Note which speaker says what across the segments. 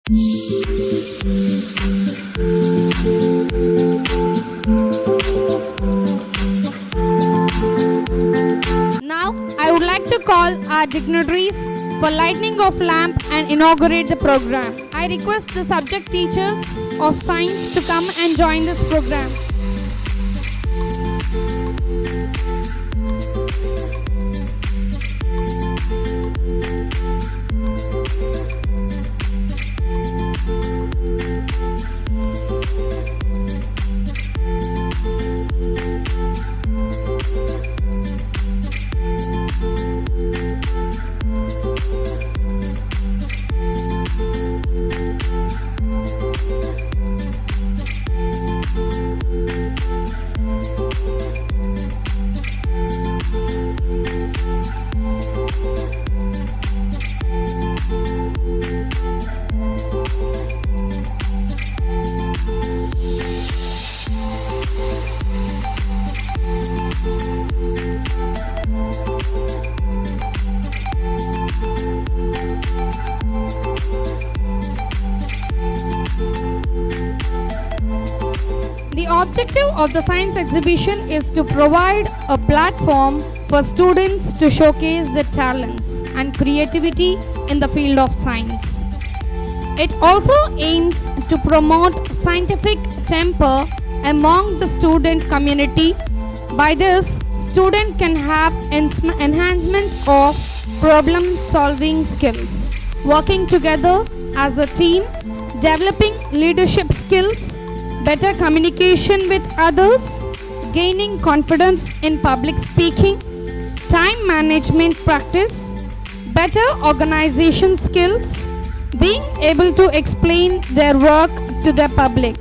Speaker 1: Now, I would like to call our dignitaries for lighting of lamp and inaugurate the program. I request the subject teachers of science to come and join this program. The objective of the science exhibition is to provide a platform for students to showcase their talents and creativity in the field of science. It also aims to promote scientific temper among the student community. By this, students can have enhancement of problem-solving skills, working together as a team, developing leadership skills, better communication with others, gaining confidence in public speaking, time management practice, better organization skills, being able to explain their work to the public.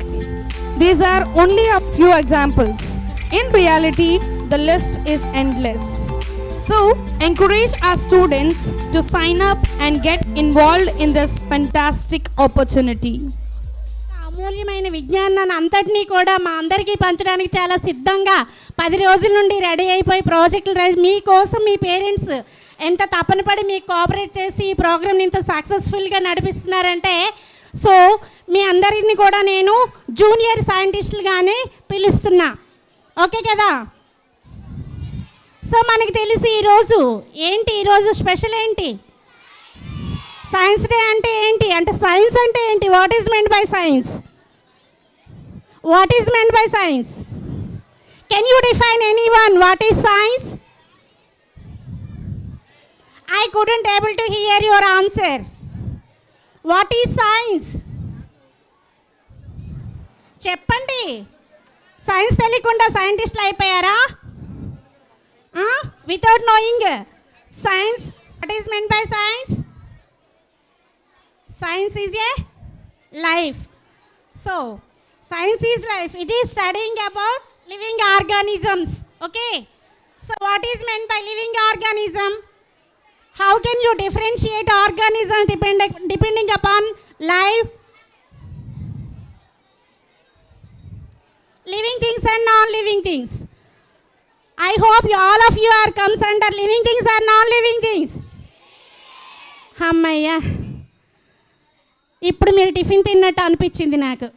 Speaker 1: These are only a few examples. In reality, the list is endless. So, encourage our students to sign up and get involved in this fantastic opportunity.
Speaker 2: అమూల్యమైన విజ్ఞానాన్ని అంతటినీ కూడా మా అందరికీ పంచడానికి చాలా సిద్ధంగా 10 రోజుల నుండి రెడీ అయిపోయి ప్రాజెక్టులు మీకోసం మీ పేరెంట్స్ ఎంత తపన పడి మీకు కోఆపరేట్ చేసి ఈ ప్రోగ్రామ్ని ఇంత సక్సెస్ఫుల్గా నడిపిస్తున్నారంటే సో మీ అందరిని కూడా నేను జూనియర్ సైంటిస్టులుగానే పిలుస్తున్నా. ఓకే కదా? సో మనకి తెలిసి ఈరోజు స్పెషల్ ఏంటి? సైన్స్ డే అంటే ఏంటి? అంటే సైన్స్ అంటే ఏంటి? What is meant by science? What is meant by science? Can you define anyone what is science? I couldn't able to hear your answer. What is science? చెప్పండి. Science తెలియకుండా సైంటిస్టులు అయిపోయారా? Without knowing science, what is meant by science? Science is a life. So science is life. It is studying about living organisms. Okay. So what is meant by living organism? How can you differentiate organism depending upon life? Living things and non-living things. I hope all of you are comes under living things or non-living things. అమ్మయ్యా, ఇప్పుడు మీరు tiffin తిన్నట్టు అనిపించింది నాకు.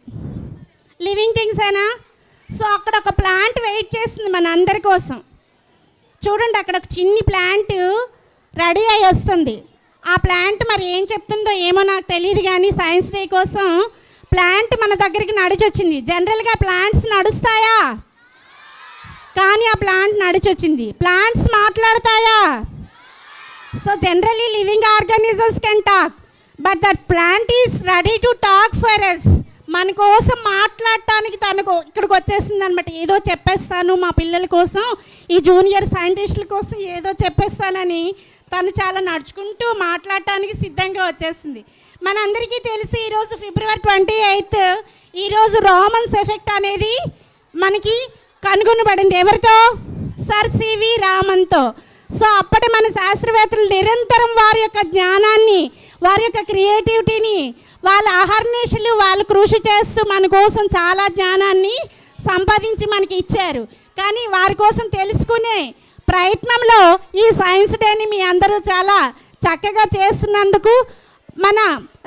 Speaker 2: Living థింగ్సేనా? So అక్కడ ఒక plant wait చేస్తుంది మన అందరి కోసం. చూడండి, అక్కడ ఒక చిన్ని ప్లాంట్ రెడీ అయ్యి వస్తుంది. ఆ ప్లాంట్ మరి ఏం చెప్తుందో ఏమో నాకు తెలియదు, కానీ సైన్స్ డే కోసం ప్లాంట్ మన దగ్గరికి నడిచొచ్చింది. జనరల్గా ప్లాంట్స్ నడుస్తాయా? కానీ ఆ ప్లాంట్ నడిచొచ్చింది. ప్లాంట్స్ మాట్లాడతాయా? So generally living organisms can talk, but that plant is ready to talk for us. మన కోసం మాట్లాడటానికి తనకు ఇక్కడికి వచ్చేసింది అనమాట. ఏదో చెప్పేస్తాను మా పిల్లల కోసం, ఈ జూనియర్ సైంటిస్టుల కోసం ఏదో చెప్పేస్తానని తను చాలా నడుచుకుంటూ మాట్లాడటానికి సిద్ధంగా వచ్చేసింది. మనందరికీ తెలిసి ఈరోజు February 28 ఈరోజు రామన్స్ ఎఫెక్ట్ అనేది మనకి కనుగొనబడింది. ఎవరితో? Sir C V రామన్తో. సో అప్పటి మన శాస్త్రవేత్తలు నిరంతరం వారి యొక్క జ్ఞానాన్ని, వారి యొక్క క్రియేటివిటీని, వాళ్ళ అహర్నిశలు వాళ్ళు కృషి చేస్తూ మన కోసం చాలా జ్ఞానాన్ని సంపాదించి మనకి ఇచ్చారు. కానీ వారి కోసం తెలుసుకునే ప్రయత్నంలో ఈ సైన్స్ డేని మీ అందరూ చాలా చక్కగా చేస్తున్నందుకు మన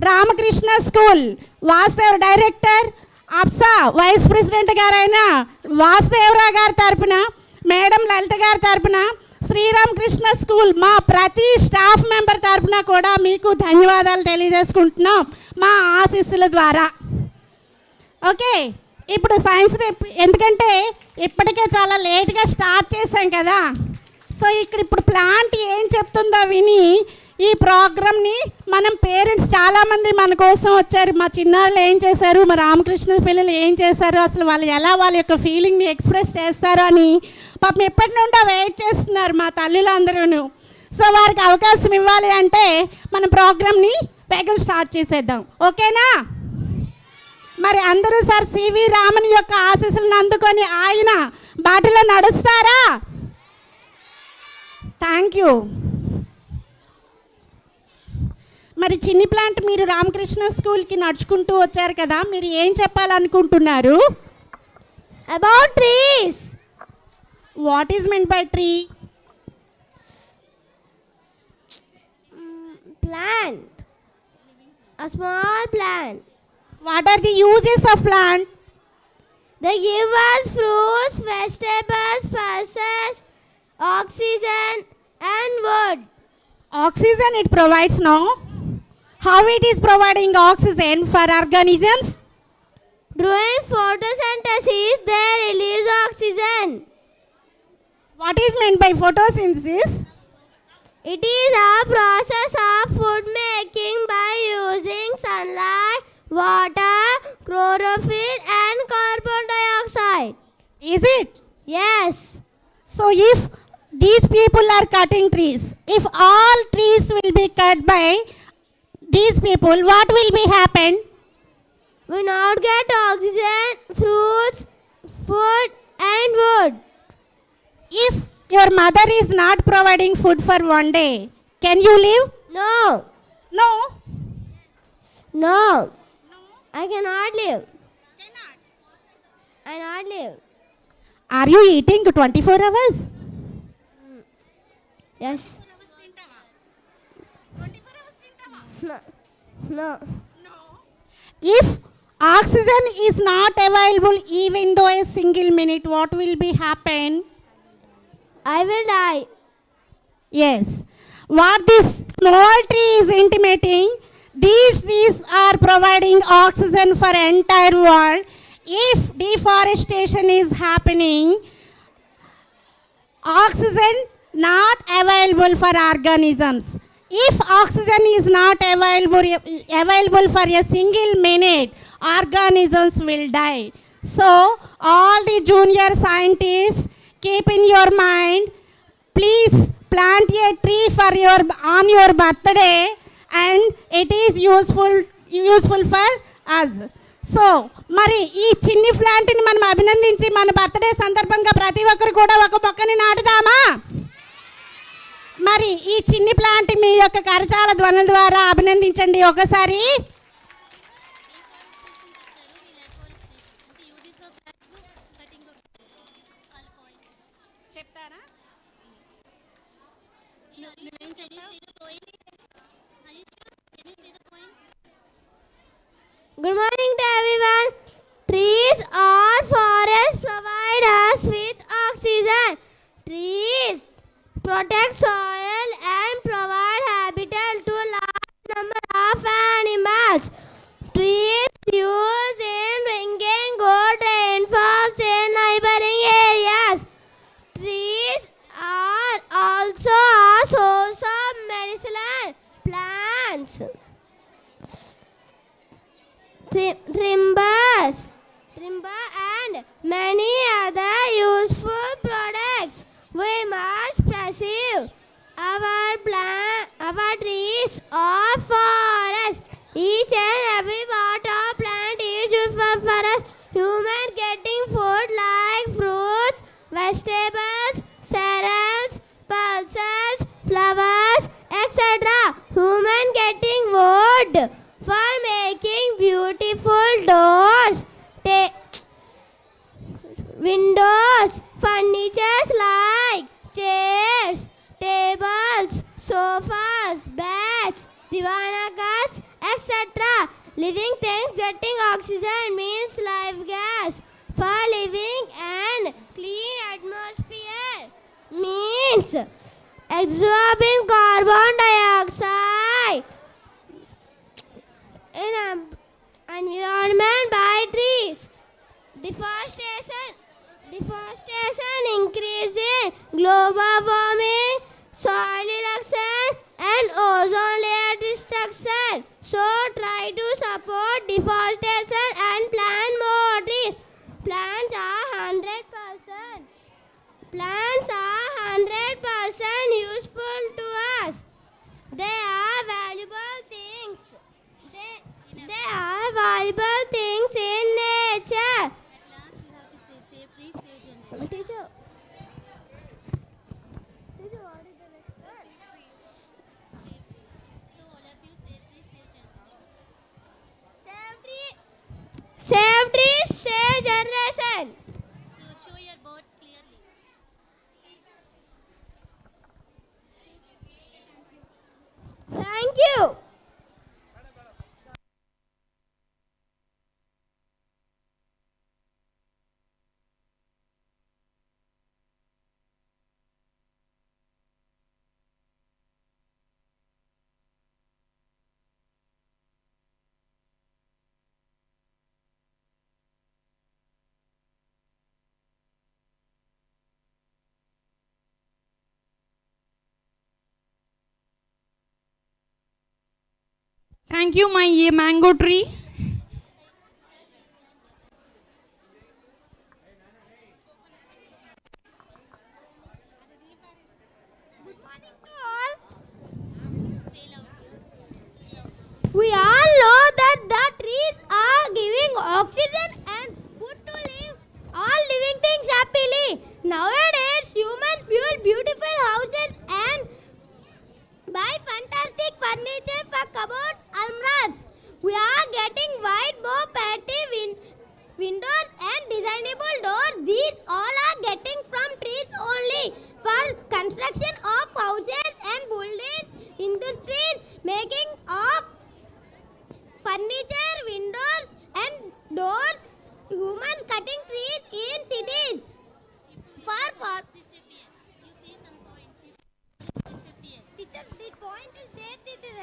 Speaker 2: రామకృష్ణ స్కూల్ వాసుదేవ్ డైరెక్టర్, అప్సా వైస్ ప్రెసిడెంట్ గారైన వాసుదేవరావు గారి తరపున, మేడం లలిత గారి తరపున, శ్రీరామకృష్ణ స్కూల్ మా ప్రతి స్టాఫ్ మెంబర్ తరపున కూడా మీకు ధన్యవాదాలు తెలియజేసుకుంటున్నాం మా ఆశీస్సుల ద్వారా. ఓకే, ఇప్పుడు సైన్స్ ఎందుకంటే ఇప్పటికే చాలా లేట్గా స్టార్ట్ చేశాం కదా, సో ఇప్పుడు ప్లాంట్ ఏం చెప్తుందో విని ఈ ప్రోగ్రామ్ని మనం పేరెంట్స్ చాలామంది మన కోసం వచ్చారు. మా చిన్నాళ్ళు ఏం చేశారు, మా రామకృష్ణ పిల్లలు ఏం చేశారు, అసలు వాళ్ళు ఎలా వాళ్ళ యొక్క ఫీలింగ్ని ఎక్స్ప్రెస్ చేస్తారు అని పాపం ఎప్పటి నుండో వెయిట్ చేస్తున్నారు మా తల్లులందరూ. సో వారికి అవకాశం ఇవ్వాలి అంటే మన ప్రోగ్రామ్ని వేగం స్టార్ట్ చేసేద్దాం. ఓకేనా? మరి అందరూ సార్ సివి రామన్ యొక్క ఆశీస్సులను అందుకొని ఆయన బాటలో నడుస్తారా? Thank you. మరి చిన్ని ప్లాంట్ మీరు రామకృష్ణ స్కూల్కి నడుచుకుంటూ వచ్చారు కదా, మీరు ఏం చెప్పాలనుకుంటున్నారు?
Speaker 3: About trees.
Speaker 2: What is meant by tree?
Speaker 3: Plant. A small plant.
Speaker 2: What are the uses of plant?
Speaker 3: They give us fruits, vegetables, pulses, oxygen and wood.
Speaker 2: Oxygen it provides, no? How it is providing oxygen for organisms?
Speaker 3: During photosynthesis, they release oxygen.
Speaker 2: What is meant by photosynthesis?
Speaker 3: It is a process of food making by using sunlight, water, chlorophyll and carbon dioxide.
Speaker 2: Is it?
Speaker 3: Yes.
Speaker 2: So if these people are cutting trees, if all trees will be cut by these people, what will be happen?
Speaker 3: We not get oxygen, fruits, food and wood.
Speaker 2: If your mother is not providing food for one day, can you live?
Speaker 3: No.
Speaker 2: No.
Speaker 3: No. I cannot live. I not live.
Speaker 2: Are you eating 24 hours?
Speaker 3: Yes. No. No.
Speaker 2: If oxygen is not available even though a single minute, what will be happen?
Speaker 3: I will die.
Speaker 2: Yes. What this small tree is intimating, these trees are providing oxygen for entire world. If deforestation is happening, oxygen not available for organisms. If oxygen is not available for a single minute, organisms will die. So all the junior scientists, keep in your mind, please plant a tree for on your birthday and it is useful for us. So మరి ఈ చిన్ని ప్లాంట్ని మనం అభినందించి మన birthday సందర్భంగా ప్రతి ఒక్కరు కూడా ఒక మొక్కని నాటుదామా? మరి ఈ చిన్ని ప్లాంట్ మీ యొక్క కరచాల ధ్వనుల ద్వారా అభినందించండి ఒకసారి. చెప్తారా?
Speaker 3: Good morning to everyone. Trees or forests provide us with oxygen. Trees protect soil and provide habitat to large number of animals. Trees used in bringing good rainfalls in neighboring areas. Trees are also a source of medicinal plants. Timber and many other useful products. We must preserve our trees or forests. Each and every part of plant is useful for us. Human getting food like fruits, vegetables, cereals, pulses, flowers, etc. Human getting wood for making beautiful doors, windows, furnitures like chairs, Living things getting oxygen means life gas. For living and clean atmosphere means absorbing carbon dioxide in environment by trees. Deforestation increasing global warming, soil erosion and ozone layer destruction. So try to support deforestation and plant more trees. Plants are 100%. Plants are 100% useful to us. They are valuable things. They are valuable things in nature. Teacher. Teacher, what is the next word? Save trees, save generation.
Speaker 4: So show your boards clearly.
Speaker 3: Thank you.
Speaker 1: Thank you, my mango tree.
Speaker 3: We all know that the trees are giving oxygen and food to live all living things happily. Nowadays, humans build beautiful houses and buy fantastic furniture for cupboards, almirahs. We are getting wide, more pretty windows and designable doors. These all are getting from trees only. For construction of houses and buildings, industries, making of furniture, windows and doors, humans cutting trees in cities. For teacher, the point is there, teacher.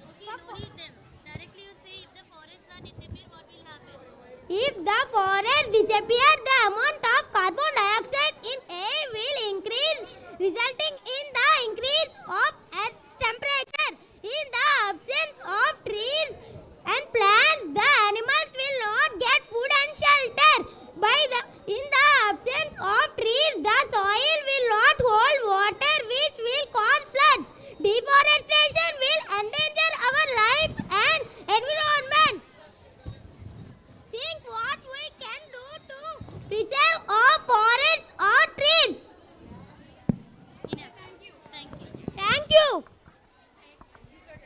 Speaker 4: Okay, no read them. Directly you say if the forests are disappear, what will happen?
Speaker 3: If the forest disappear, the amount of carbon dioxide in air will increase, resulting in the increase of Earth's temperature. In the absence of trees and plants, the animals will not get food and shelter. In the absence of trees, the soil will not hold water, which will cause floods. Deforestation will endanger our life and environment. Think what we can do to preserve our forests or trees.
Speaker 4: Enough. Thank you. Thank you.
Speaker 3: Thank you.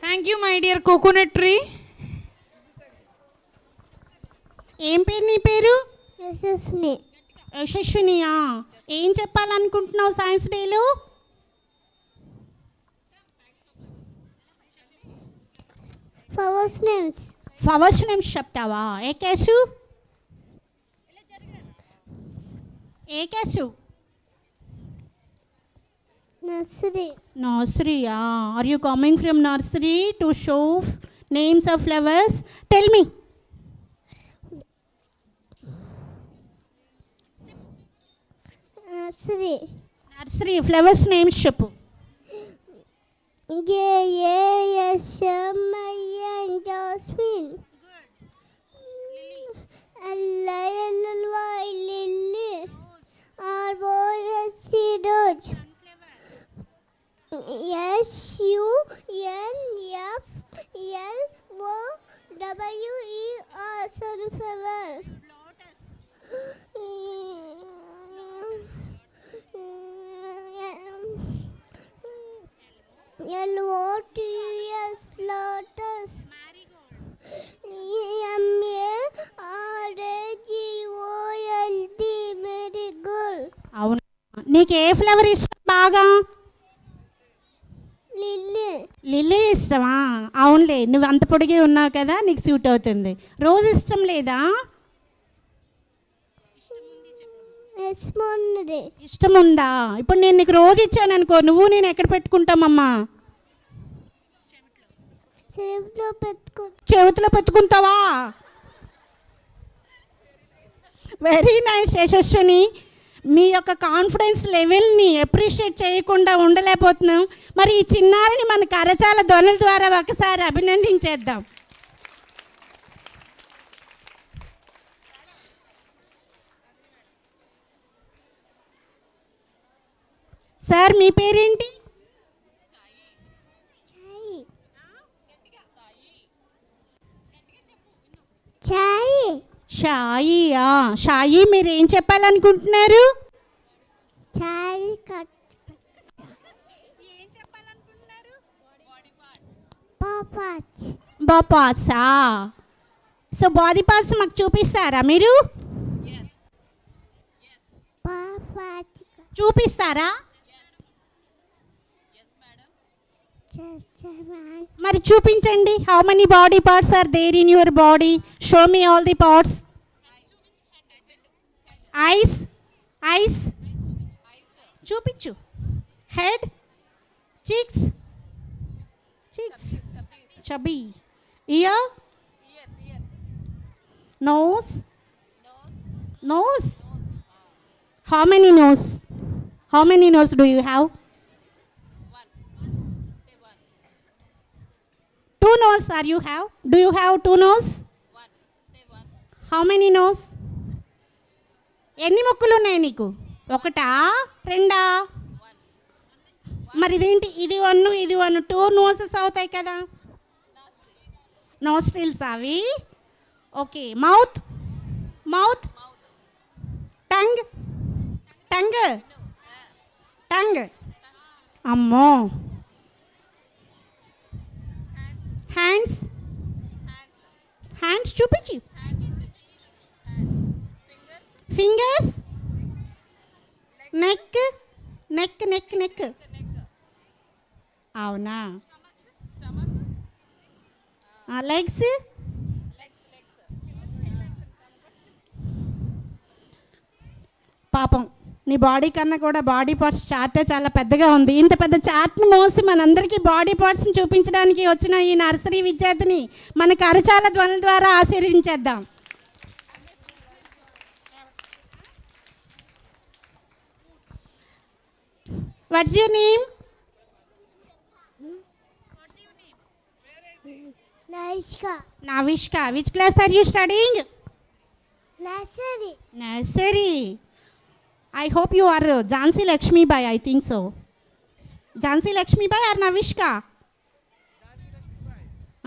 Speaker 1: Thank you, my dear coconut tree.
Speaker 2: ఏం పేరు నీ పేరు?
Speaker 3: యశస్విని.
Speaker 2: యశస్వినియా? ఏం చెప్పాలనుకుంటున్నావు science డేలో?
Speaker 3: Flowers names.
Speaker 2: Flowers names చెప్తావా? ఏ కేసు? ఏ కేసు?
Speaker 3: Nursery.
Speaker 2: నర్సరీయా? Are you coming from nursery to show names of flowers? Tell me.
Speaker 3: Nursery.
Speaker 2: Nursery flowers names చెప్పు.
Speaker 3: G-A-S-M-I-N Jasmine. L-I-L-L-Y Lily. R-O-S-E Rose. S-U-N-F-L-O-W-E-R Sunflower. L-O-T-S Lotus. M-A-R-A-G-O-L-D Marigold.
Speaker 2: అవును. నీకు ఏ flower ఇష్టం బాగా?
Speaker 3: Lily.
Speaker 2: లిల్లీ ఇష్టమా? అవును. అవునులే, నువ్వు అంత పొడిగే ఉన్నావు కదా, నీకు సూట్ అవుతుంది. రోజు ఇష్టం లేదా? ఇష్టం ఉందా? ఇప్పుడు నేను నీకు రోజు ఇచ్చాను అనుకో, నువ్వు నేను ఎక్కడ పెట్టుకుంటామమ్మా? చెవిలో పెట్టుకుంటావా? వెరీ నైస్ యశస్విని. మీ యొక్క కాన్ఫిడెన్స్ లెవెల్ని అప్రిషియేట్ చేయకుండా ఉండలేకపోతున్నాం. మరి ఈ చిన్నారిని మన కరచాల ధ్వనుల ద్వారా ఒకసారి అభినందించేద్దాం. సార్ మీ పేరేంటి? షాయియా? షాయి, మీరు ఏం చెప్పాలనుకుంటున్నారు? బాపాసా? సో బాడీ పార్ట్స్ మాకు చూపిస్తారా మీరు? చూపిస్తారా? మరి చూపించండి. How many body parts are there in your body? Show me all the parts. Eyes, eyes చూపించు. Head, cheeks, cheeks, chubby. Ear, nose, nose. How many nose? How many nose do you have? Two nose are you have? Do you have two nose? One. Say one. How many nose? ఎన్ని ముక్కులు ఉన్నాయి నీకు? ఒకటా రెండా? మరి ఇదేంటి? ఇది one, ఇది వన్, టూ నోసెస్ అవుతాయి కదా. నోస్ట్రిల్స్ అవి. Okay. Mouth, mouth. Tongue, tongue, tongue. అమ్మో. హ్యాండ్స్, హ్యాండ్స్ చూపించి. Fingers, neck, neck, neck, neck. అవునా? లెగ్స్, పాపం నీ బాడీ కన్నా కూడా బాడీ పార్ట్స్ చార్టే చాలా పెద్దగా ఉంది. ఇంత పెద్ద చార్ట్ని మోసి మనందరికీ బాడీ పార్ట్స్ని చూపించడానికి వచ్చిన ఈ నర్సరీ విద్యార్థిని మన కరచాల ధ్వనుల ద్వారా ఆశీర్వదించేద్దాం. What's your name? Navishka. Which class are you studying?
Speaker 3: Nursery.
Speaker 2: Nursery. I hope you are Jhansi Lakshmi Bai, I think so. Jhansi Lakshmi Bai or Navishka?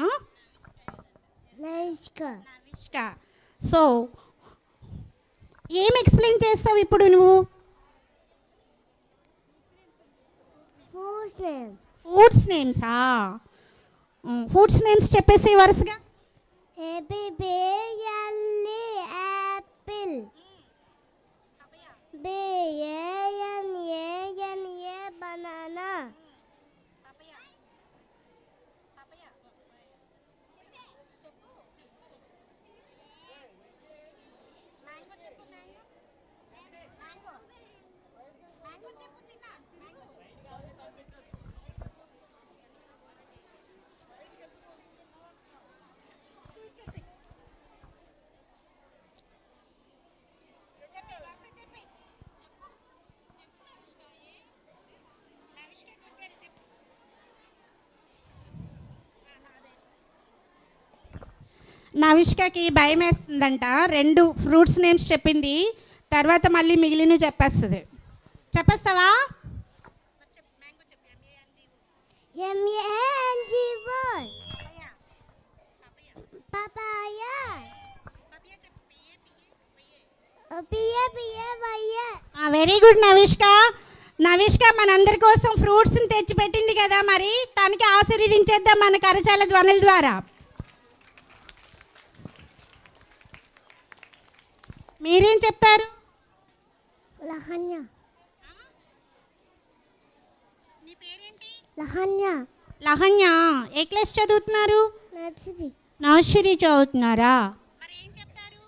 Speaker 2: Huh? Navishka. So, ఏం ఎక్స్ప్లెయిన్ చేస్తావు ఇప్పుడు నువ్వు? ఫుడ్స్ నేమ్సా? ఫుడ్స్ నేమ్స్ చెప్పేసి వరుసగా.
Speaker 3: Apple, banana,
Speaker 2: నవిష్కకి భయం వేస్తుందంట. 2 fruits names చెప్పింది, తర్వాత మళ్ళీ మిగిలిన చెప్పేస్తుంది. చెప్పేస్తావా? Very good Navishka. నవిష్క మనందరి కోసం ఫ్రూట్స్ని తెచ్చిపెట్టింది కదా, మరి తనకి ఆశీర్వదించేద్దాం మన కరచాల ధ్వనుల ద్వారా. మీరేం చెప్తారు?
Speaker 3: లహన్య.
Speaker 2: నీ పేరేంటి?
Speaker 3: లహన్య.
Speaker 2: లహన్య ఏ క్లాస్ చదువుతున్నారు?
Speaker 3: నర్సరీ.
Speaker 2: నర్సరీ చదువుతున్నారా? మరి ఏం చెప్తారు?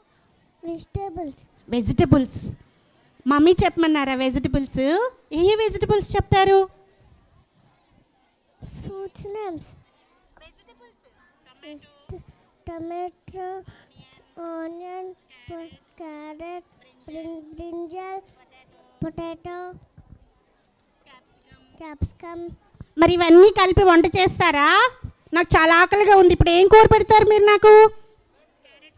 Speaker 3: వెజిటేబుల్స్.
Speaker 2: వెజిటబుల్స్. మమ్మీ చెప్పమన్నారా వెజిటబుల్స్? ఏ వెజిటబుల్స్ చెప్తారు?
Speaker 3: Fruits names. Tomato, onion, carrot, brinjal, potato, capsicum.
Speaker 2: మరి ఇవన్నీ కలిపి వంట చేస్తారా? నాకు చాలా ఆకలిగా ఉంది. ఇప్పుడు ఏం కూర పెడతారు మీరు నాకు?
Speaker 3: Carrot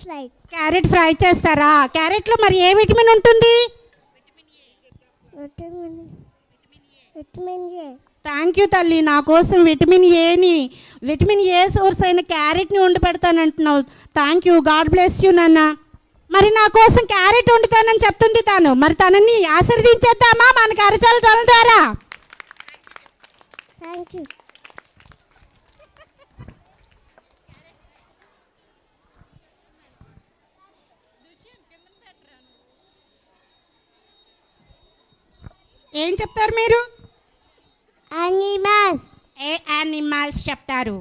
Speaker 3: fry.
Speaker 2: క్యారెట్ ఫ్రై చేస్తారా? క్యారెట్లో మరి ఏ విటమిన్ ఉంటుంది?
Speaker 3: Vitamin A.
Speaker 2: థ్యాంక్ యూ తల్లి, నా కోసం విటమిన్ ఏ సోర్స్ అయిన క్యారెట్ని వండి పెడతానంటున్నావు. Thank you, god bless you నాన్న. మరి నా కోసం క్యారెట్ వండుతానని చెప్తుంది తాను. మరి తనని ఆశీర్వదించేద్దామా మన కరచాల ధ్వనుల ద్వారా?
Speaker 3: Thank you.
Speaker 2: ఏం చెప్తారు మీరు?
Speaker 3: Animals.
Speaker 2: ఏ యానిమల్స్ చెప్తారు?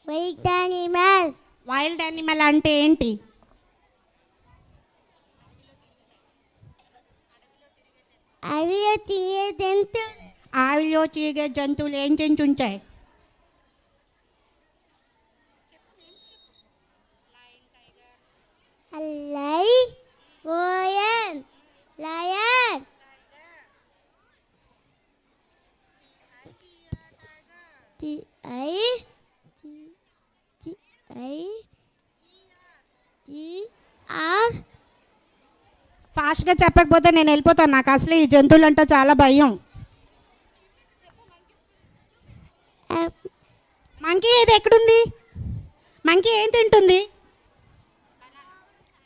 Speaker 3: Wild animals.
Speaker 2: వైల్డ్ యానిమల్ అంటే ఏంటి?
Speaker 3: అడవిలో తిరిగే జంతువు.
Speaker 2: ఆవిలో చీగే జంతువులు ఏం చెంచుంటాయి?
Speaker 3: Lion. Lion.
Speaker 2: ఫాస్ట్గా చెప్పకపోతే నేను వెళ్ళిపోతాను. నాకు అసలు ఈ జంతువులు అంటే చాలా భయం. మంకీ ఏది ఎక్కడుంది? మంకీ ఏం తింటుంది?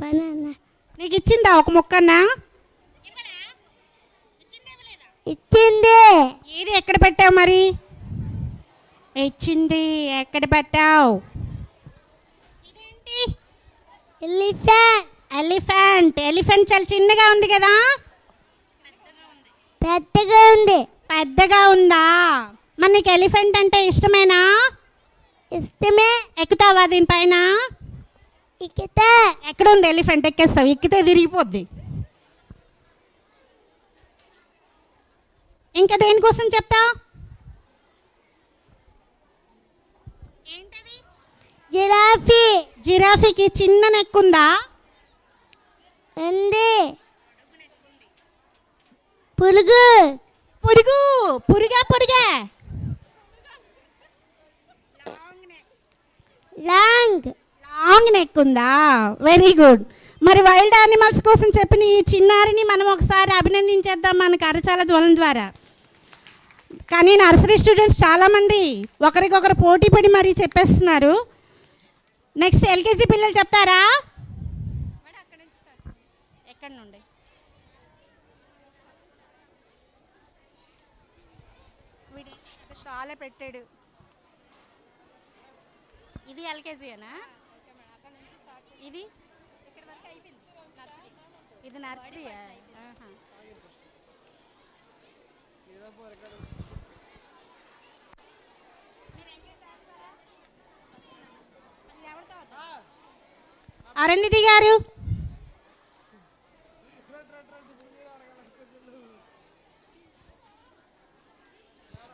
Speaker 3: బనానా.
Speaker 2: నీకు ఇచ్చిందా ఒక ముక్కన్నా?
Speaker 3: ఇచ్చింది.
Speaker 2: ఏది ఎక్కడ పెట్టావు మరి? ఇచ్చింది, ఎక్కడ పెట్టావు? ఇదేంటి?
Speaker 3: ఎలిఫెంట్.
Speaker 2: ఎలిఫెంట్ చాలా చిన్నగా ఉంది కదా?
Speaker 3: పెద్దగా ఉంది.
Speaker 2: పెద్దగా ఉందా? మరి నీకు ఎలిఫెంట్ అంటే ఇష్టమేనా?
Speaker 3: ఇష్టమే.
Speaker 2: ఎక్కుతావా దీనిపైన?
Speaker 3: ఇకితే.
Speaker 2: ఎక్కడ ఉంది ఎలిఫెంట్? ఎక్కేస్తావు, ఎక్కితే తిరిగిపోద్ది. ఇంకా దేనికోసం చెప్తావు?
Speaker 3: జిరాఫీ.
Speaker 2: జిరాఫీకి చిన్న నెక్కుందా?
Speaker 3: ఉంది. పురుగు.
Speaker 2: పురుగా
Speaker 3: లాంగ్
Speaker 2: నెక్ ఉందా? Very good. మరి వైల్డ్ యానిమల్స్ కోసం చెప్పిన ఈ చిన్నారిని మనం ఒకసారి అభినందించేద్దాం మన కరచాల ధ్వనుల ద్వారా. కానీ నర్సరీ స్టూడెంట్స్ చాలామంది ఒకరికొకరు పోటీ పడి మరీ చెప్పేస్తున్నారు. నెక్స్ట్ ఎల్కేజీ పిల్లలు చెప్తారా? ఎక్కడి నుండి? స్టాలే పెట్టాడు. ఇది ఎల్కేజీనా? ఇది ఇది నర్సరీయా? అరుంధతి గారు,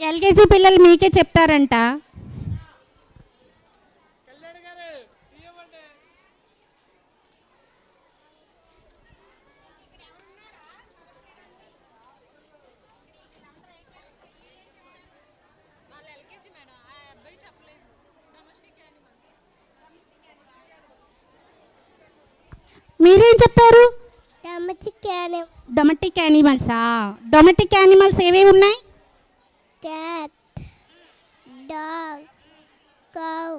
Speaker 2: ఎల్కేజీ పిల్లలు మీకే చెప్తారంట. మీరేం చెప్తారు? డొమెస్టిక్ యానిమల్సా? డొమెస్టిక్ యానిమల్స్ ఏవేవి ఉన్నాయి?
Speaker 3: క్యాట్, డాగ్, కౌ,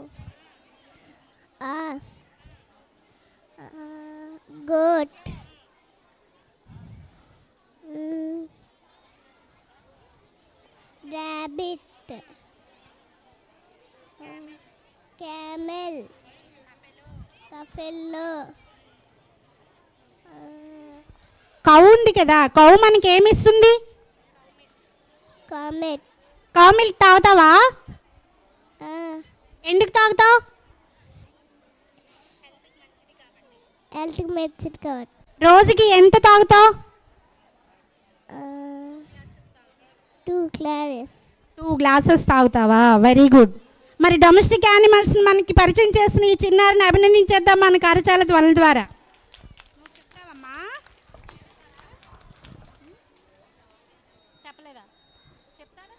Speaker 3: ఆస్, goat, rabbit, camel, buffalo.
Speaker 2: Cow ఉంది కదా, కౌ మనకి ఏమి ఇస్తుంది?
Speaker 3: Comet.
Speaker 2: మిల్క్ తాగుతావా? ఎందుకు తాగుతావు?
Speaker 3: హెల్త్కి మంచిది కాబట్టి.
Speaker 2: రోజుకి ఎంత తాగుతావు?
Speaker 3: 2 glasses.
Speaker 2: 2 గ్లాసెస్ తాగుతావా? Very good. మరి డొమెస్టిక్ యానిమల్స్ని మనకి పరిచయం చేసిన ఈ చిన్నారిని అభినందించేద్దాం మన కరచాల ధ్వనుల ద్వారా. చెప్తావమ్మా? చెప్పలేదా? చెప్తారా?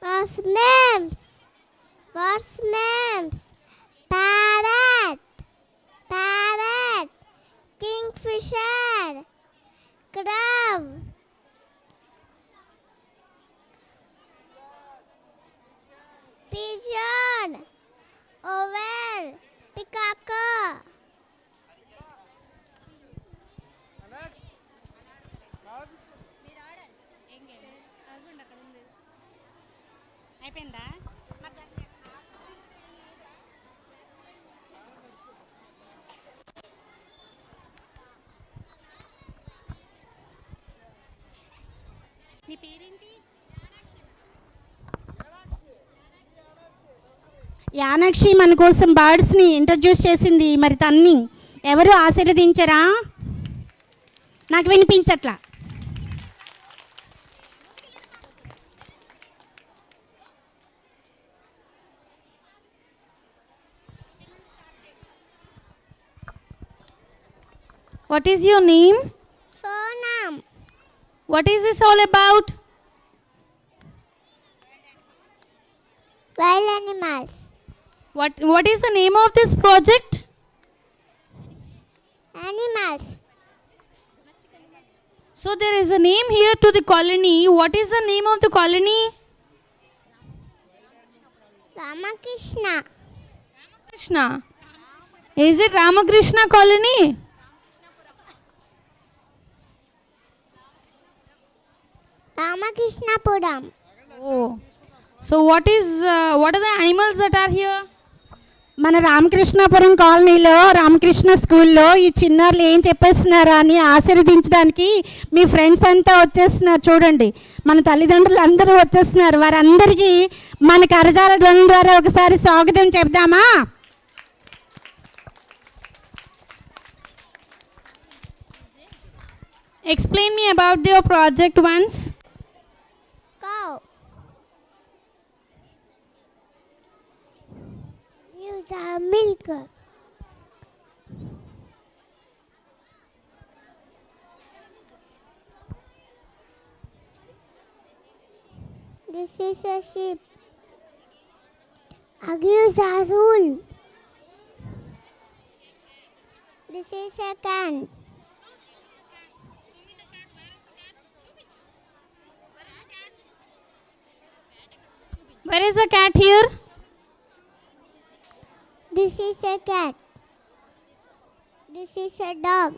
Speaker 3: What's names? What's names? Parrot. Parrot. Kingfisher. Crab. Pigeon. Owl. Peacock.
Speaker 2: అయిపోయిందా? నీ పేరేంటి? యానాక్షి మన కోసం బర్డ్స్ని ఇంట్రడ్యూస్ చేసింది. మరి తన్ని ఎవరు ఆశీర్వదించరా? నాకు వినిపించట్లా.
Speaker 1: What is your name?
Speaker 3: Sonam.
Speaker 1: What is this all about?
Speaker 3: Wild animals.
Speaker 1: What is the name of this project?
Speaker 3: Animals.
Speaker 1: So there is a name here to the colony. What is the name of the colony?
Speaker 3: Ramakrishna.
Speaker 1: Krishna. Is it Ramakrishna colony?
Speaker 3: Ramakrishnappuram.
Speaker 1: Oh. So what are the animals that are here?
Speaker 2: మన రామకృష్ణాపురం కాలనీలో రామకృష్ణ స్కూల్లో ఈ చిన్నారులు ఏం చెప్పేస్తున్నారా అని ఆశీర్వదించడానికి మీ friends అంతా వచ్చేస్తున్నారు. చూడండి, మన తల్లిదండ్రులు అందరూ వచ్చేస్తున్నారు. వారందరికీ మన కరజాల ధ్వనుల ద్వారా ఒకసారి స్వాగతం చెప్దామా?
Speaker 1: Explain me about your project once.
Speaker 3: Cow. Use our milk. This is a sheep. Agus azul. This is a can.
Speaker 1: Where is the cat here?
Speaker 3: This is a cat. This is a dog.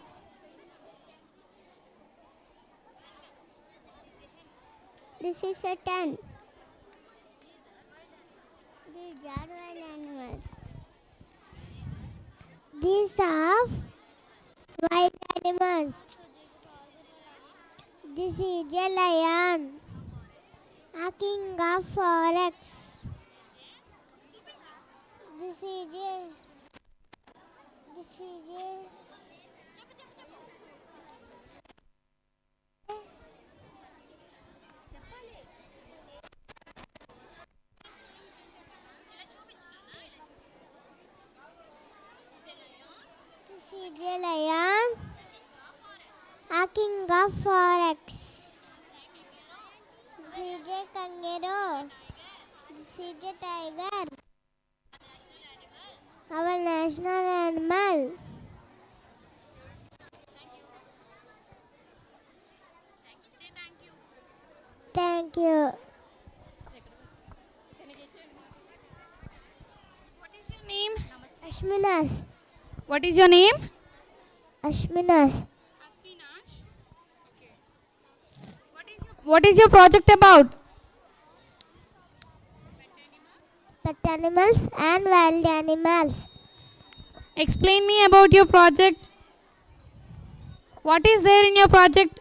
Speaker 3: This is a tent. These are wild animals. These are wild animals. This is a lion, a king of forests. This is a lion, a king of forests. This is a kangaroo. This is a tiger. Our national animal. Thank you.
Speaker 1: What is your name?
Speaker 3: Ashminas.
Speaker 1: What is your name?
Speaker 3: Ashminas.
Speaker 1: Aspinash. Okay. What is your project about?
Speaker 3: Pet animals and wild animals.
Speaker 1: Explain me about your project. What is there in your project?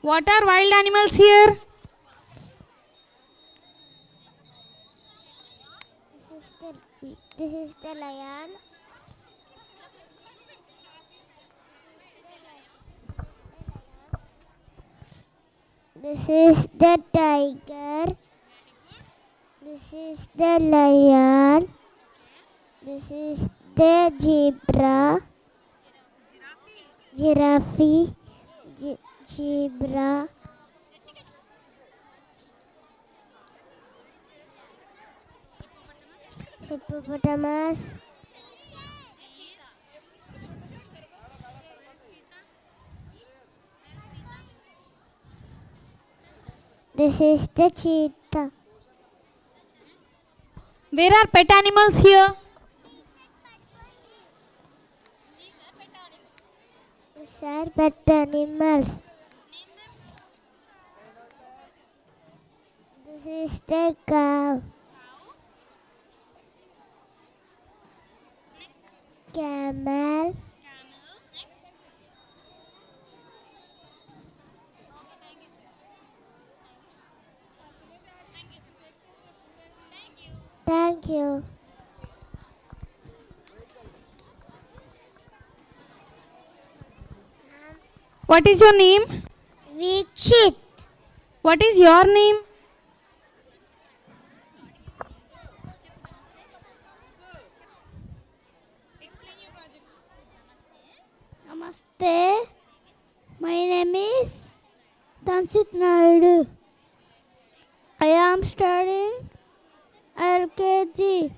Speaker 1: What are wild animals here?
Speaker 3: This is the lion. This is the tiger. This is the lion. This is the zebra. Giraffe. Zebra. Hippopotamus. This is the cheetah.
Speaker 1: Where are pet animals here?
Speaker 3: These are pet animals. This is the cow. Camel. Thank you.
Speaker 1: What is your name?
Speaker 3: Vikshit.
Speaker 1: What is your name?
Speaker 3: Namaste. My name is Tansit Naidu. I am studying LKG.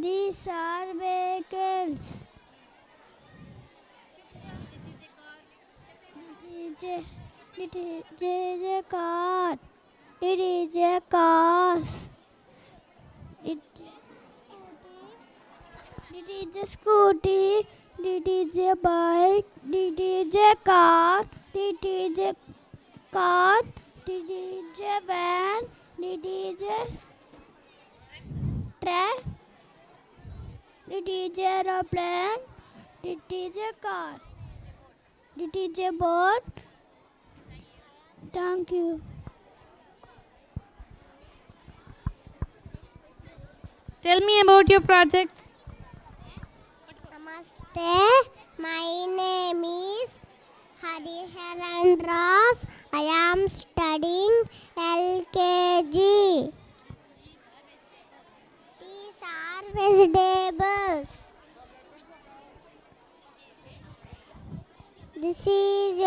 Speaker 3: These are vehicles. It is a car. It is a car. It is a scooty. It is a bike. It is a car. It is a car. It is a van. It is a train. It is a aeroplane. It is a car. It is a boat. Thank you.
Speaker 1: Tell me about your project.
Speaker 3: Namaste. My name is Hariharan Ras. I am studying LKG. These are vegetables. This is an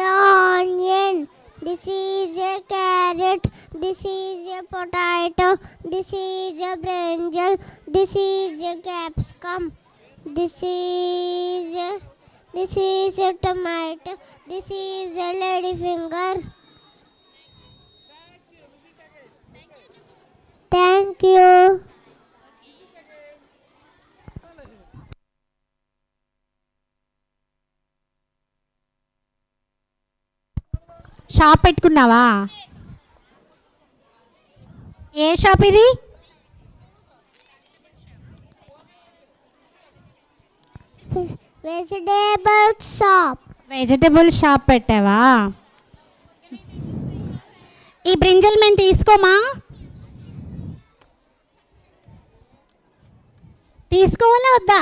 Speaker 3: onion. This is a carrot. This is a potato. This is a brinjal. This is a capsicum. This is a tomato. This is a ladyfinger. Thank you.
Speaker 2: Shop పెట్టుకున్నావా? ఏ shop ఇది?
Speaker 3: Vegetable shop.
Speaker 2: Vegetable shop పెట్టావా? ఈ brinjal మేము తీసుకోమా? తీసుకోవాలా వద్దా?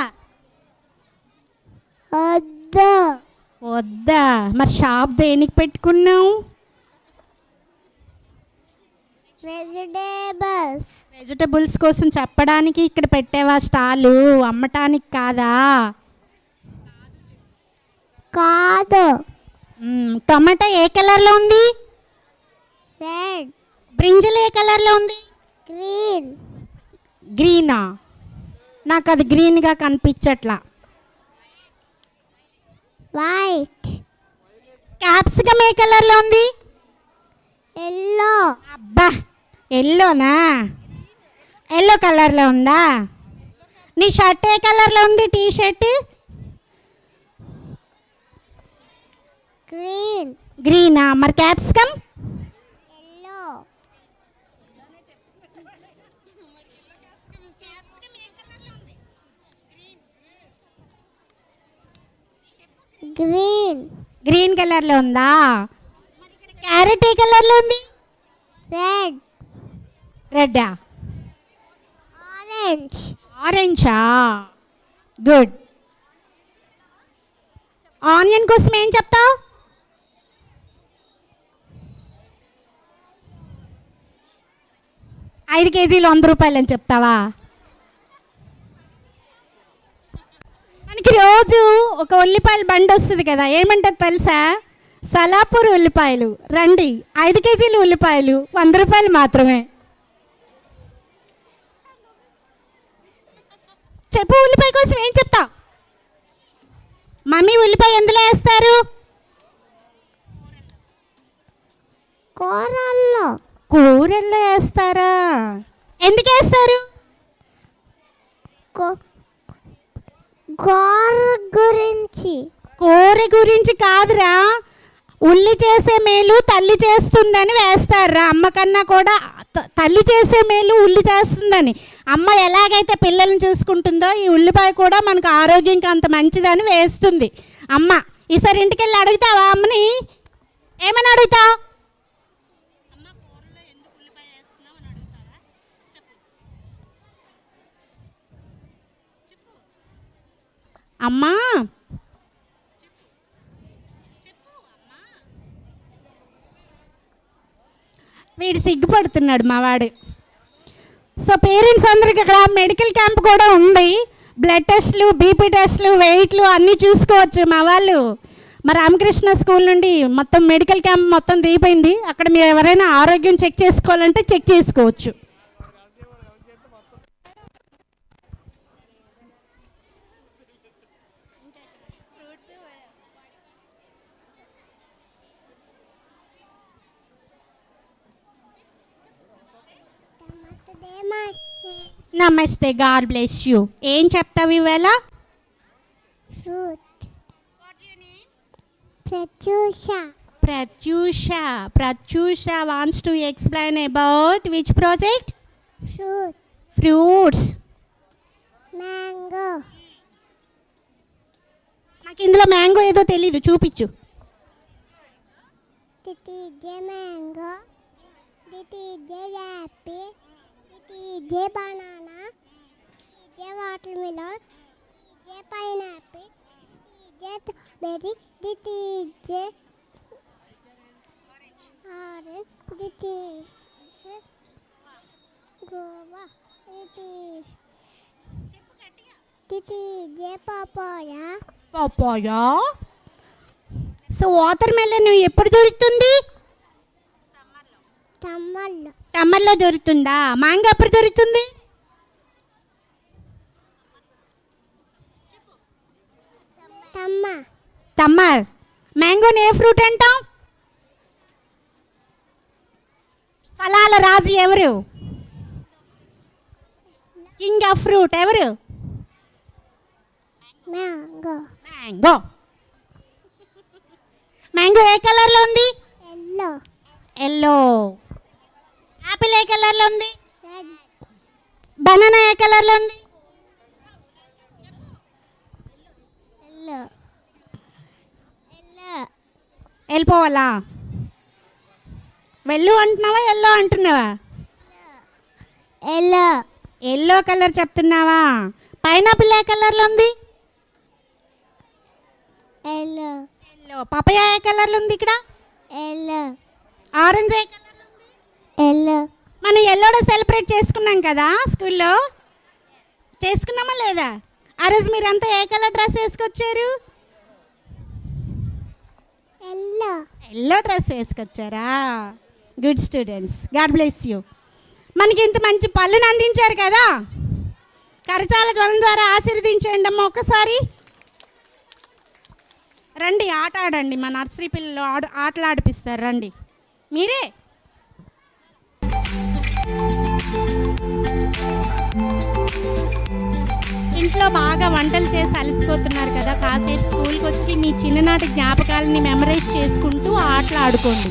Speaker 3: వద్దు.
Speaker 2: వద్దా? మరి షాప్ దేనికి పెట్టుకున్నావు?
Speaker 3: Vegetables.
Speaker 2: వెజిటబుల్స్ కోసం చెప్పడానికి ఇక్కడ పెట్టావా స్టాలు, అమ్మటానికి కాదా?
Speaker 3: కాదు.
Speaker 2: టొమాటో ఏ కలర్లో ఉంది?
Speaker 3: రెడ్.
Speaker 2: బ్రింజల్ ఏ కలర్లో ఉంది?
Speaker 3: గ్రీన్.
Speaker 2: గ్రీనా? నాకు అది గ్రీన్గా కనిపించట్లా.
Speaker 3: వైట్.
Speaker 2: క్యాప్సికమ్ ఏ కలర్లో ఉంది?
Speaker 3: ఎల్లో.
Speaker 2: అబ్బా, ఎల్లోనా? ఎల్లో కలర్లో ఉందా? నీ షర్ట్ ఏ కలర్లో ఉంది? T shirt
Speaker 3: green.
Speaker 2: గ్రీనా? మరి క్యాప్సికమ్?
Speaker 3: ఎల్లో. గ్రీన్
Speaker 2: గ్రీన్ కలర్లో ఉందా? క్యారెట్ ఏ కలర్లో ఉంది?
Speaker 3: రెడ్
Speaker 2: రెడ్డా?
Speaker 3: ఆరెంజ్
Speaker 2: ఆరెంజా? గుడ్. ఆనియన్ కోసం ఏం చెప్తావు? ఐదు కేజీలు 100 రూపాయలు అని చెప్తావా? మనకి రోజు ఒక ఉల్లిపాయల బండి వస్తుంది కదా, ఏమంటుంది తెలుసా? సలాపూర్ ఉల్లిపాయలు. రండి, 5 కేజీలు ఉల్లిపాయలు 100 రూపాయలు మాత్రమే. చెప్పు, ఉల్లిపాయ కోసం ఏం చెప్తావు? మమ్మీ ఉల్లిపాయ ఎందులో వేస్తారు?
Speaker 3: కూరల్లో
Speaker 2: కూరల్లో వేస్తారా? ఎందుకు వేస్తారు?
Speaker 3: కూర గురించి
Speaker 2: కూర గురించి కాదురా, ఉల్లి చేసే మేలు తల్లి చేస్తుందని వేస్తారా. అమ్మ కన్నా కూడా తల్లి చేసే మేలు ఉల్లి చేస్తుందని. అమ్మ ఎలాగైతే పిల్లల్ని చూసుకుంటుందో ఈ ఉల్లిపాయ కూడా మనకు ఆరోగ్యంకి అంత మంచిదని వేస్తుంది అమ్మ. ఈసారి ఇంటికి వెళ్ళి అడుగుతావా అమ్మని? ఏమని అడుగుతావు? అమ్మా వీడు సిగ్గుపడుతున్నాడు మా వాడు. సో పేరెంట్స్ అందరికి ఇక్కడ మెడికల్ క్యాంప్ కూడా ఉంది. బ్లడ్ టెస్ట్లు, బీపీ టెస్ట్లు, వెయిట్లు అన్నీ చూసుకోవచ్చు మా వాళ్ళు. మా రామకృష్ణ స్కూల్ నుండి మొత్తం మెడికల్ క్యాంప్ మొత్తం దిగిపోయింది. అక్కడ మీరు ఎవరైనా ఆరోగ్యం చెక్ చేసుకోవాలంటే చెక్ చేసుకోవచ్చు. నమస్తే, గాడ్ బ్లెస్ యూ. ఏం చెప్తావు ఇవాళ?
Speaker 3: Fruit Pratyusha
Speaker 2: Pratyusha wants to explain about which project?
Speaker 3: Fruit
Speaker 2: Fruits.
Speaker 3: Mango
Speaker 2: నాకు ఇందులో మ్యాంగో ఏదో తెలీదు, చూపించు.
Speaker 3: This is a mango. This is a apple. This is a banana. This is a watermelon. This is a pineapple. This is a strawberry. This is a orange. This is a guava. This is a papaya.
Speaker 2: Papaya? So water melon ఎప్పుడు దొరుకుతుంది? సమ్మర్లో దొరుకుతుందా? Mango ఎప్పుడు దొరుకుతుంది? Summer. మ్యాంగోని ఏ fruit అంటాం? ఫలాల రాజు ఎవరు? King of fruit ఎవరు?
Speaker 3: Mango
Speaker 2: mango. మ్యాంగో ఏ కలర్లో ఉంది? ఎల్లో. యాపిల్ ఏ కలర్లో ఉంది?
Speaker 3: రెడ్
Speaker 2: బనానా ఏ కలర్లో ఉంది? వెళ్ళిపోవాలా? వెళ్ళు అంటున్నావా ఎల్లో అంటున్నావా? ఎల్లో కలర్ చెప్తున్నావా? పైనాపిల్ ఏ కలర్లో ఉంది? ఎల్లో. పపాయ ఏ కలర్లో ఉంది ఇక్కడ? ఆరెంజ్ ఏ కలర్లో ఉంది? మనం ఎల్లోడో సెలబ్రేట్ చేసుకున్నాం కదా స్కూల్లో, చేసుకున్నామా లేదా? ఆ రోజు మీరంతా ఏ కలర్ డ్రెస్ వేసుకొచ్చారు? ఎల్లో డ్రెస్ వేసుకొచ్చారా? Good students, god bless you. మనకి ఇంత మంచి పళ్ళుని అందించారు కదా, కరచాల ధ్వనం ద్వారా ఆశీర్వదించండి అమ్మ ఒక్కసారి. రండి ఆట ఆడండి, మా నర్సరీ పిల్లలు ఆటలు ఆడిపిస్తారు. రండి మీరే. ఇంట్లో బాగా వంటలు చేసి అలసిపోతున్నారు కదా, కాసేపు స్కూల్కి వచ్చి మీ చిన్ననాటి జ్ఞాపకాలని మెమరైజ్ చేసుకుంటూ ఆటలు ఆడుకోండి.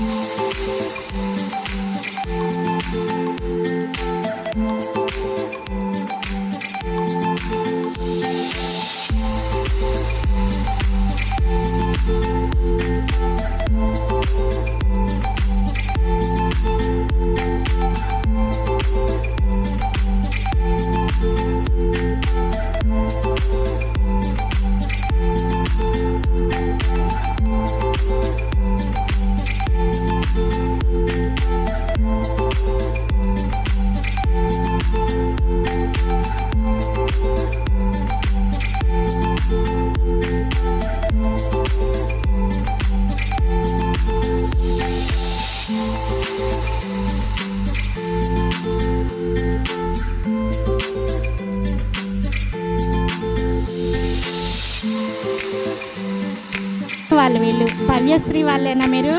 Speaker 2: వాళ్ళు, వీళ్ళు భవ్యశ్రీ వాళ్ళేనా మీరు?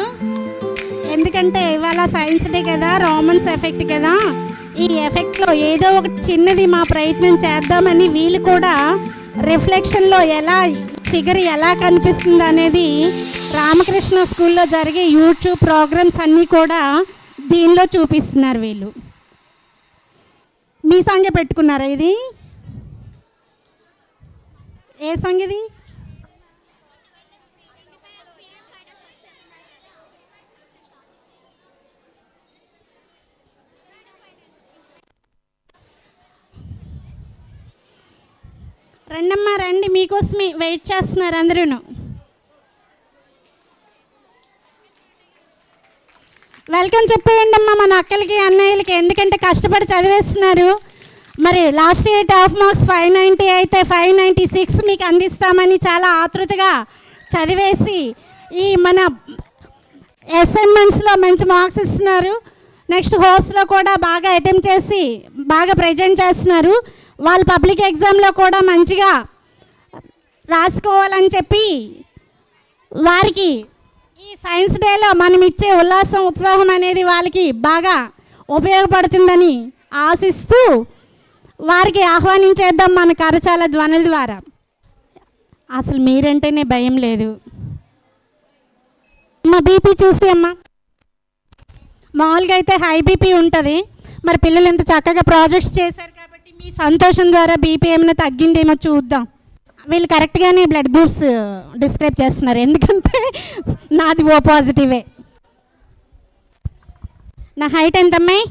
Speaker 2: ఎందుకంటే ఇవాళ సైన్స్ డే కదా, రోమన్స్ ఎఫెక్ట్ కదా, ఈ ఎఫెక్ట్లో ఏదో ఒకటి చిన్నది మా ప్రయత్నం చేద్దామని వీళ్ళు కూడా రిఫ్లెక్షన్లో ఎలా ఫిగర్ ఎలా కనిపిస్తుంది అనేది రామకృష్ణ స్కూల్లో జరిగే యూట్యూబ్ ప్రోగ్రామ్స్ అన్నీ కూడా దీనిలో చూపిస్తున్నారు వీళ్ళు. మీ సాంగే పెట్టుకున్నారా ఇది? ఏ సాంగ్ ఇది? రండమ్మా రండి, మీకోసమే వెయిట్ చేస్తున్నారు అందరూ. వెల్కమ్ చెప్పేయండి అమ్మా మన అక్కలకి అన్నయ్యలకి, ఎందుకంటే కష్టపడి చదివేస్తున్నారు. మరి లాస్ట్ ఇయర్ టాప్ మార్క్స్ 590 అయితే 596 మీకు అందిస్తామని చాలా ఆతృతగా చదివేసి ఈ మన అసైన్మెంట్స్లో మంచి మార్క్స్ ఇస్తున్నారు. నెక్స్ట్ హోప్స్లో కూడా బాగా అటెంప్ట్ చేసి బాగా ప్రజెంట్ చేస్తున్నారు. వాళ్ళు పబ్లిక్ ఎగ్జామ్లో కూడా మంచిగా రాసుకోవాలని చెప్పి వారికి ఈ సైన్స్ డేలో మనం ఇచ్చే ఉల్లాసం ఉత్సాహం అనేది వాళ్ళకి బాగా ఉపయోగపడుతుందని ఆశిస్తూ వారికి ఆహ్వానించేద్దాం మన కరచాల ధ్వనుల ద్వారా. అసలు మీరంటేనే భయం లేదు. మా బీపీ చూసి అమ్మ, మామూలుగా అయితే హై బీపీ ఉంటుంది, మరి పిల్లలు ఎంత చక్కగా ప్రాజెక్ట్స్ చేశారు కాబట్టి మీ సంతోషం ద్వారా బీపీ ఏమైనా తగ్గిందేమో చూద్దాం. వీళ్ళు కరెక్ట్గానే బ్లడ్ గ్రూప్స్ డిస్క్రైబ్ చేస్తున్నారు, ఎందుకంటే నాది ఓ పాజిటివే. నా హైట్ ఎంతమ్మాయి?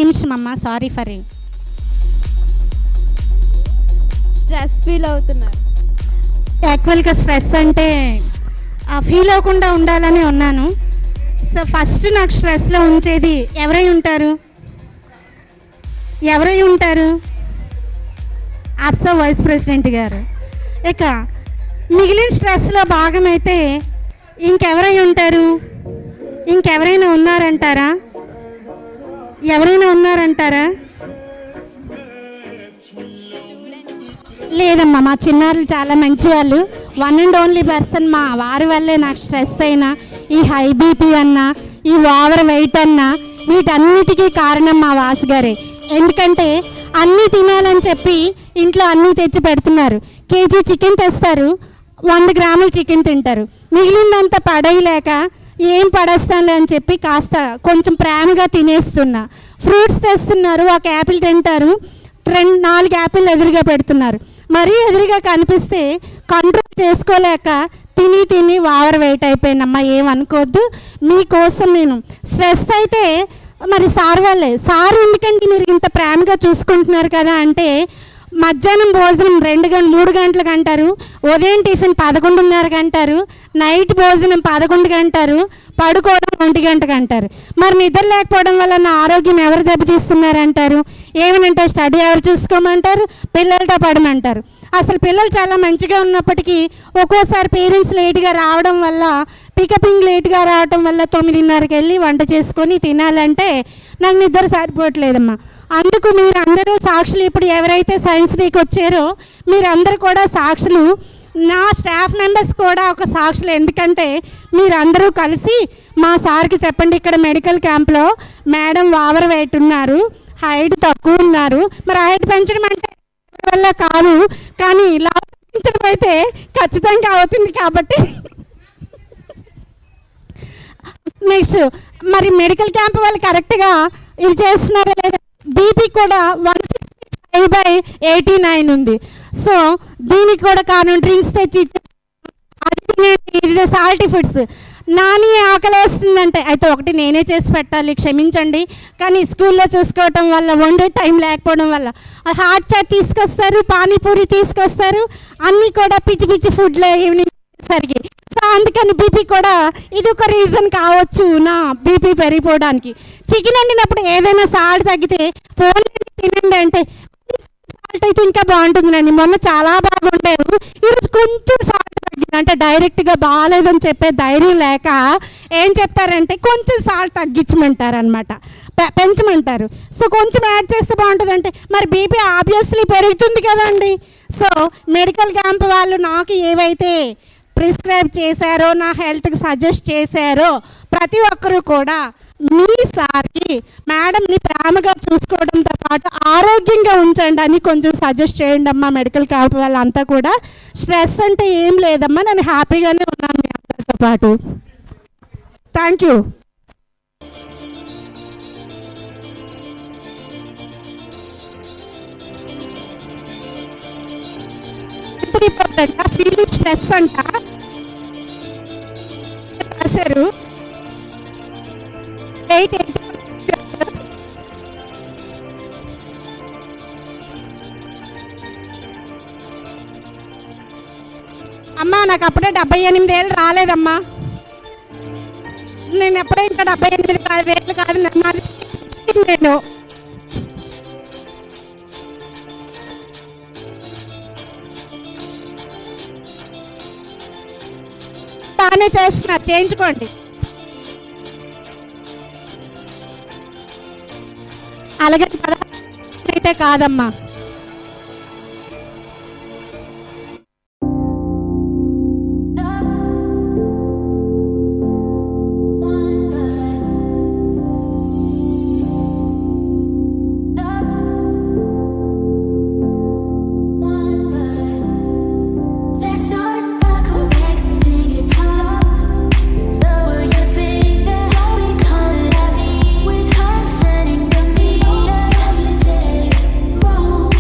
Speaker 2: నిమిషం అమ్మ, సారీ ఫర్
Speaker 5: స్ట్రెస్ ఫీల్ అవుతున్నారు.
Speaker 2: యాక్చువల్గా స్ట్రెస్ అంటే ఫీల్ అవ్వకుండా ఉండాలని ఉన్నాను. సో ఫస్ట్ నాకు స్ట్రెస్లో ఉంచేది ఎవరై ఉంటారు అప్సా వైస్ ప్రెసిడెంట్ గారు. ఇక మిగిలిన స్ట్రెస్లో భాగమైతే ఇంకెవరై ఉంటారు? ఇంకెవరైనా ఉన్నారంటారా? లేదమ్మా, మా చిన్నారులు చాలా మంచి వాళ్ళు. వన్ అండ్ ఓన్లీ పర్సన్ మా వారి వల్లే నాకు స్ట్రెస్ అయినా, ఈ హై బీపీ అన్నా, ఈ ఓవర్ వెయిట్ అన్నా, వీటన్నిటికీ కారణం మా వాసు గారే. ఎందుకంటే అన్నీ తినాలని చెప్పి ఇంట్లో అన్నీ తెచ్చి పెడుతున్నారు. కేజీ చికెన్ తెస్తారు, 100 గ్రాముల చికెన్ తింటారు. మిగిలిందంతా పడేయలేక ఏం పడేస్తానులే అని చెప్పి కాస్త కొంచెం ప్రేమగా తినేస్తున్నా. ఫ్రూట్స్ తెస్తున్నారు, ఒక యాపిల్ తింటారు, 4 యాపిల్ ఎదురుగా పెడుతున్నారు. మరీ ఎదురుగా కనిపిస్తే కంట్రోల్ చేసుకోలేక తిని ఓవర్ వెయిట్ అయిపోయిందమ్మా. ఏమనుకోవద్దు, మీకోసం నేను స్ట్రెస్ అయితే మరి సార్ వాళ్ళే. సార్ ఎందుకంటే మీరు ఇంత ప్రేమగా చూసుకుంటున్నారు కదా అంటే, మధ్యాహ్నం భోజనం 3 గంటలకు అంటారు, ఉదయం టిఫిన్ 11:30కి అంటారు, నైట్ భోజనం 11 అంటారు, పడుకోవడం 1 గంటకు అంటారు. మరి నిద్ర లేకపోవడం వల్ల నా ఆరోగ్యం ఎవరు దెబ్బతీస్తున్నారంటారు? ఏమనంటే స్టడీ ఎవరు చూసుకోమంటారు? పిల్లలతో పడమంటారు. అసలు పిల్లలు చాలా మంచిగా ఉన్నప్పటికీ ఒక్కోసారి పేరెంట్స్ లేట్గా రావడం వల్ల, పికపింగ్ లేట్గా రావడం వల్ల 9:30కి వెళ్ళి వంట చేసుకొని తినాలంటే నాకు నిద్ర సరిపోవట్లేదమ్మా. అందుకు మీరు అందరూ సాక్షులు. ఇప్పుడు ఎవరైతే సైన్స్ వీక్ వచ్చారో మీరందరూ కూడా సాక్షులు. నా స్టాఫ్ మెంబర్స్ కూడా ఒక సాక్షులు. ఎందుకంటే మీరందరూ కలిసి మా సార్కి చెప్పండి, ఇక్కడ మెడికల్ క్యాంప్లో మేడం ఓవర్ వెయిట్ ఉన్నారు, హైట్ తక్కువ ఉన్నారు. మరి హైట్ పెంచడం అంటే వల్ల కాదు, కానీ లావు పెంచడం అయితే ఖచ్చితంగా అవుతుంది. కాబట్టి నెక్స్ట్ మరి మెడికల్ క్యాంప్ వాళ్ళు కరెక్ట్గా ఇది చేస్తున్నారా లేదా? బీపీ కూడా 165/89 ఉంది. సో దీనికి కూడా కారణం డ్రింక్స్ తెచ్చి ఇది సాల్టీ ఫుడ్స్. నాని ఆకలేస్తుందంటే అయితే ఒకటి నేనే చేసి పెట్టాలి, క్షమించండి, కానీ స్కూల్లో చూసుకోవటం వల్ల, వండే టైం లేకపోవడం వల్ల హాట్ చాట్ తీసుకొస్తారు, పానీపూరి తీసుకొస్తారు, అన్నీ కూడా పిచ్చి ఫుడ్లే ఈవినింగ్ సరికి. సో అందుకని బీపీ కూడా ఇది ఒక రీజన్ కావచ్చు నా బీపీ పెరిగిపోవడానికి. చికెన్ వండినప్పుడు ఏదైనా సాల్ట్ తగ్గితే ఫోన్ తినండి అంటే సాల్ట్ అయితే ఇంకా బాగుంటుందండి. మొన్న చాలా బాగుండేది, ఈరోజు కొంచెం సాల్ట్ తగ్గింది అంటే డైరెక్ట్గా బాగాలేదని చెప్పే ధైర్యం లేక ఏం చెప్తారంటే కొంచెం సాల్ట్ తగ్గించమంటారు అనమాట, పెంచమంటారు. సో కొంచెం యాడ్ చేస్తే బాగుంటుంది అంటే మరి బీపీ ఆబ్వియస్లీ పెరుగుతుంది కదండి. సో మెడికల్ క్యాంప్ వాళ్ళు నాకు ఏవైతే ప్రిస్క్రైబ్ చేశారో, నా హెల్త్కి సజెస్ట్ చేశారో, ప్రతి ఒక్కరూ కూడా మీ సార్కి మేడంని ప్రేమగా చూసుకోవడంతో పాటు ఆరోగ్యంగా ఉంచండి అని కొంచెం సజెస్ట్ చేయండి అమ్మా. మెడికల్ క్యాంప్ వాళ్ళంతా కూడా స్ట్రెస్ అంటే ఏం లేదమ్మా, నేను హ్యాపీగానే ఉన్నాను మీ అందరితో పాటు. Thank you. ఫీలింగ్ స్ట్రెస్ అంట రాశారు. అమ్మా నాకు అప్పుడే 78 ఏళ్ళు రాలేదమ్మా. నేను ఎప్పుడే ఇంకా 78 వేలు కాదు నాది. నేను బాగానే చేస్తున్నారు, చేయించుకోండి. అలాగే అయితే కాదమ్మా.
Speaker 6: With hearts setting the meter, tell you did wrong.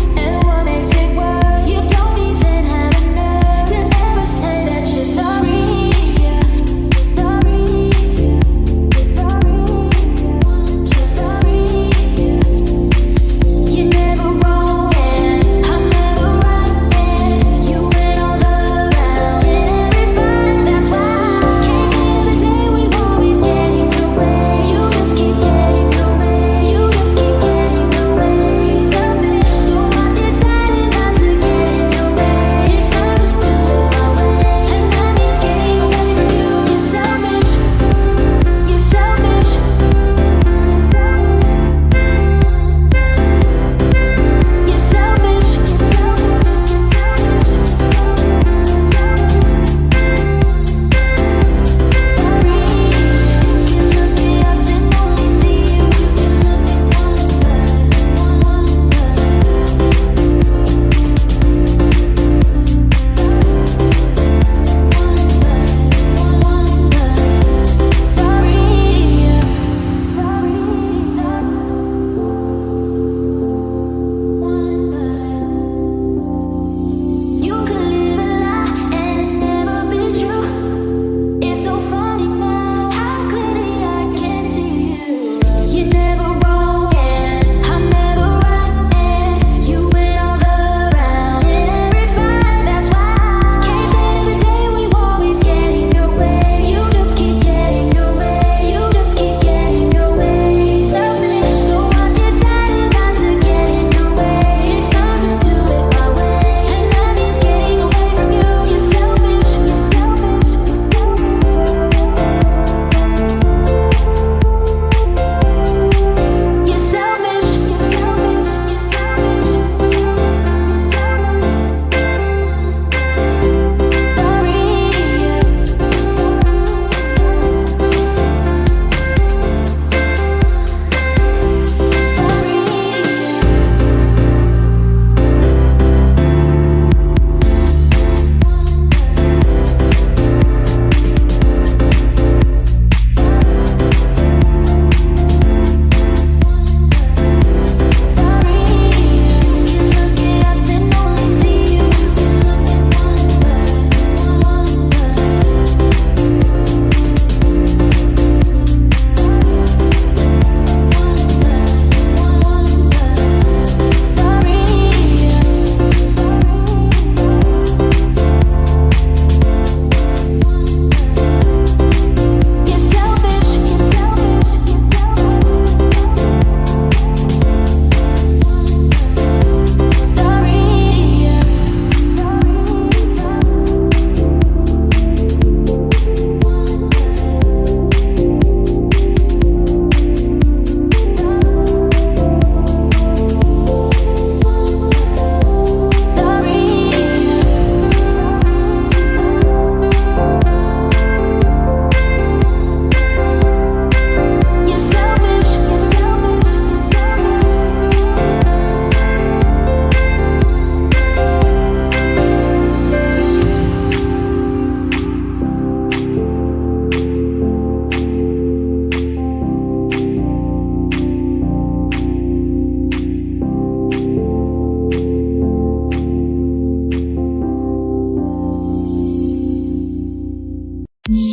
Speaker 6: Thank you.